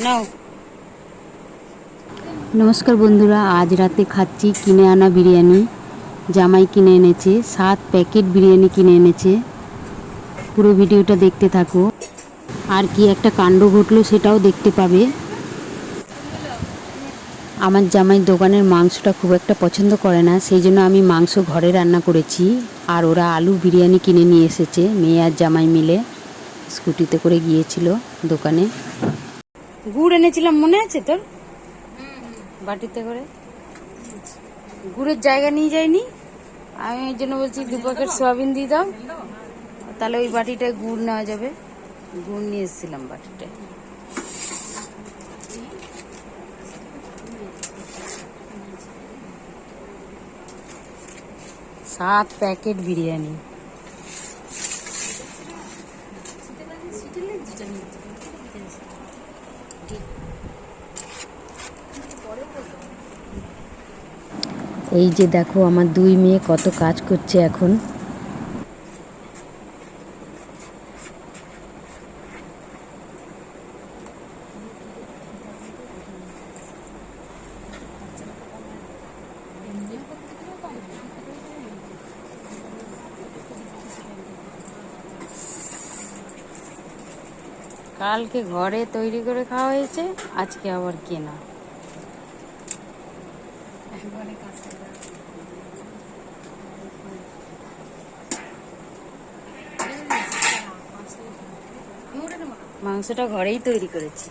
নাও। নমস্কার বন্ধুরা, আজ রাতে খাচ্ছি কিনে আনা বিরিয়ানি। জামাই কিনে এনেছে 7 প্যাকেট বিরিয়ানি কিনে এনেছে। পুরো ভিডিওটা দেখতে থাকো, আর কি একটা কাণ্ড ঘটলো সেটাও দেখতে পাবে। আমার জামাই দোকানের মাংসটা খুব একটা পছন্দ করে না, সেই জন্য আমি মাংস ঘরে রান্না করেছি। আর ওরা আলু বিরিয়ানি কিনে নিয়ে এসেছে, মেয়ে আর জামাই মিলে স্কুটিতে করে গিয়েছিল দোকানে। গুড় এনেছিলাম, মনে আছে তোর? বাটিতে করে গুড়ের জায়গা নিয়ে যায়নি, আমি এই জন্য বলছি 2 প্যাকেট সয়াবিন দিয়ে দাও, তাহলে ওই বাটিটায় গুড় নেওয়া যাবে। গুড় নিয়ে এসেছিলাম বাটিটায়। 7 প্যাকেট বিরিয়ানি। এই যে দেখো আমার 2 মেয়ে কত কাজ করছে এখন। কালকে ঘরে তৈরি করে খাওয়া হয়েছে, আজকে আবার কেনা। মাংসটা ঘরেই তৈরি করেছি।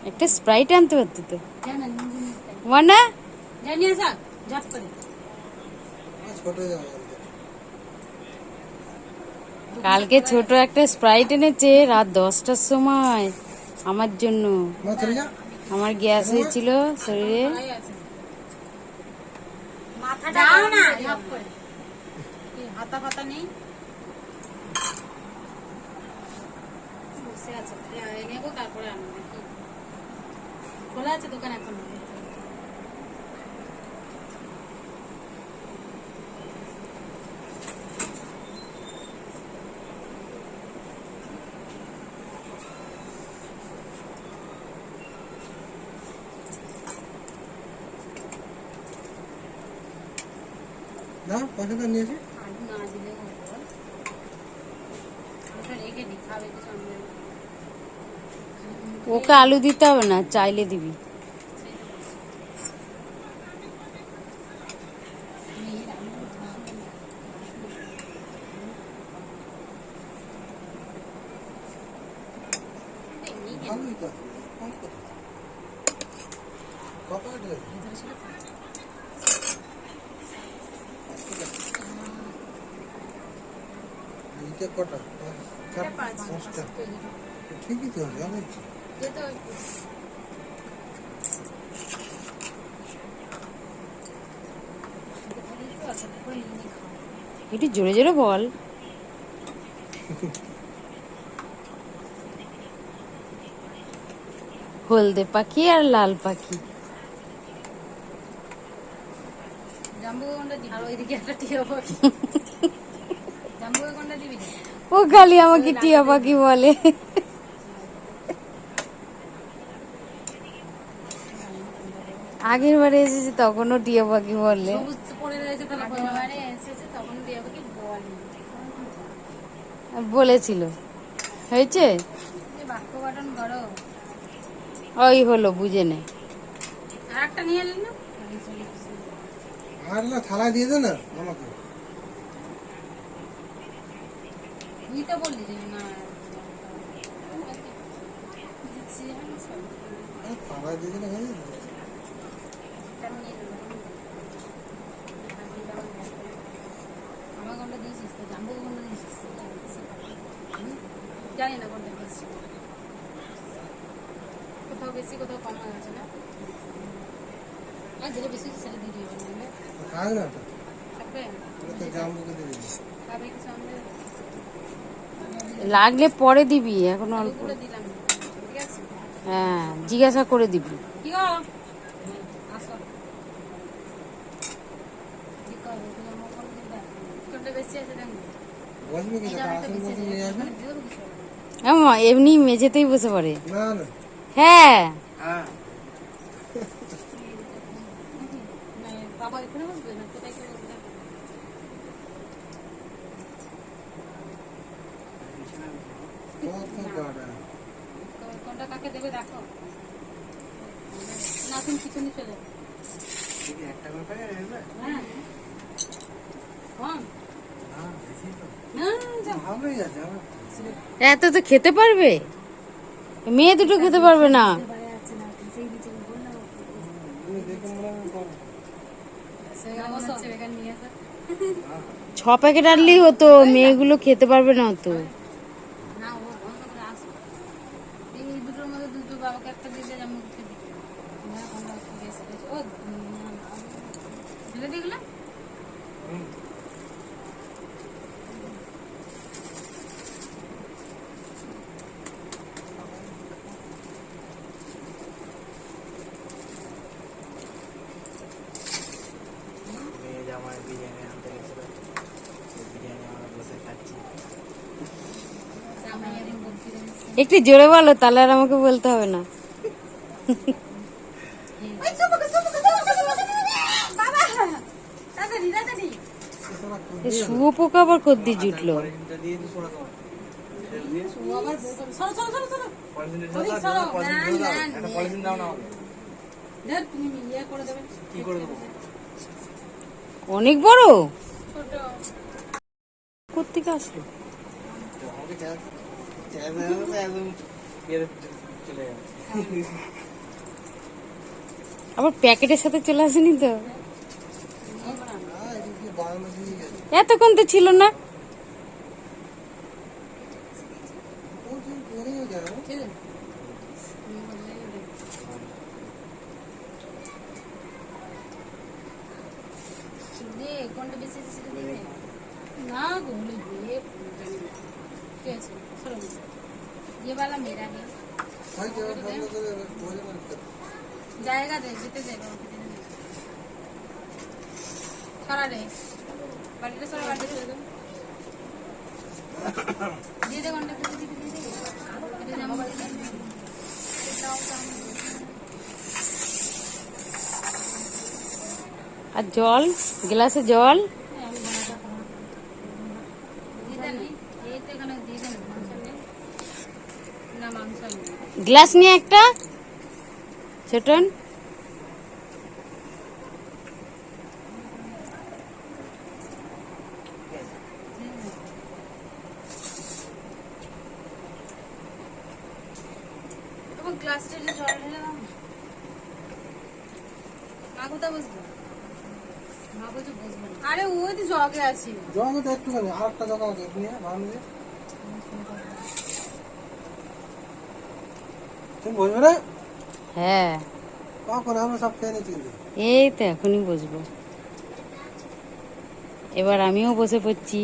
একটা স্প্রাইট আনতে পারতো তো, ওয়ানা কালকে ছোট একটা স্প্রাইট এনেছে রাত 10টার সময় আমার জন্য। আমার গ্যাস হয়েছিল শরীরে। খোলা আছে দোকান এখন। না পয়সা তো নিয়েছি। ওকে আলু দিতে হবে না, চাইলে দিবি। কটা? 5টা। ঠিকই তো আছে, অনেক। একটু জোরে জোরে বল। হলদে পাখি আর লাল পাখি। ও খালি আমাকে টিয়া পাখি বলে। আগের বারে এসেছি তখনও টিয়া পাখি বলে। বলেছিল, হয়েছে ওই হলো, বুঝে নে। আর না থালা দিয়ে দে না আমাকে। থালা দিয়ে দিলে হয়ে যাবে। জানি না কোনটা বেশি, কোথাও বেশি কোথাও কম হয়ে গেছে না। আর যেটা বেশি সেটা দিয়ে দিও না। খায় না তো। খাবে? তো জামবুকে দিয়ে দিবি। খাবে কি সামনে? লাগলে পরে দিবি, এখন অল্প। আলুগুলো দিলাম, ঠিক আছে? হ্যাঁ, জিজ্ঞাসা করে দিবি। কি গো? আসো। কি করবো? তুমি আমার ফোন দিবা? কোনটা বেশি আছে দেখো। বসবি কি এই টাকা জামাটা আসল বেশি বসে আছে, নিয়ে আসবে ওখানে দিয়ে দেবো কিছু? এমনি মেঝেতেই বসে পড়ে। না না হ্যাঁ, হ্যাঁ না, বাবা এখানে বসবে না, কোথায় কি বসবে দেখো। কত কাটা কোনটা কাকে দেবে দেখো। না তুমি পিছনে চলে যাও। একটা করে পাই আসবে হ্যাঁ কম? না বেশি তো না যাও। ভালোই আছে আমার এত তো খেতে পারবে? মেয়ে দুটো খেতে পারবে না? তুমি দেখে মনে হয় কম নিয়ে আসো। 6 প্যাকেট আনলেই হতো, মেয়েগুলো খেতে পারবে না তো। না ও বন্ধ করে আসো। এই দুটোর মধ্যে দুটো বাবাকে একটা দিয়ে দিয়ে আমি উঠে দিই। না আমরা একটু বেশি বেশি ও ঢেলে দিয়ে গেলে মেয়ে জামাই বিরিয়ানি আনতে গেছিল বিরিয়ানি আমরা বসে খাচ্ছি আমি এরকম বলছি একটু জোরে বলো, তাহলে আর আমাকে বলতে হবে না। বাবা তাড়াতাড়ি তাড়াতাড়ি এ শুয়োপোকা আবার কদ্দি জুটলো? পলিথিনটা দিয়ে দিস ওরা তোমার দিয়ে ও আবার সরো সরো সরো সরো পলিথিনটা ওই দাও সরো। পলিথিন না, দাও না, একটা না। পলিথিন দাও না আমাকে ধর তুমি ইয়ে করে দেবে কি করে দেবো অনেক বড় ছোট কোত্থেকে আসলো? তো আমাকে চাষ একদম বেড়ে চলে যাচ্ছে আবার প্যাকেটের সাথে চলে আসেনি তো? না এটা কি বানানো দিয়ে গেছে এতক্ষণ তো ছিল না। প্রচুর করেও যায় ঠিক আছে দে কোনটা বেশি আছে সেটা দেবে না গোলে দিয়ে ঠিক আছে সরো ये वाला मेरा है ভাই কেউ বন্ধ করে ভোজন করতে जाएगा दे যেতে দেবে সরা রে বাড়িতে সরা বাড়িতে চলে যাও দিয়ে দে কোনটা দিয়ে দে এটা জামা দিয়ে দে দাও দাও আর জল, গ্লাসে জল। গ্লাস নিয়ে একটা ছোটন। গ্লাসটা যে জল ঢেলে দাও মা কোথায় বসবো মা বলছে বসবো না আরে ওই তো জগে আছে জগা তো একটুখানি আর একটা জগা আছে নিয়ে ভালো দিয়ে তুমি বসবে না হ্যাঁ, কখন আমরা সব খেয়ে নিচ্ছি কিন্তু এই তো এখনই বসবো। এবার আমিও বসে পড়ছি।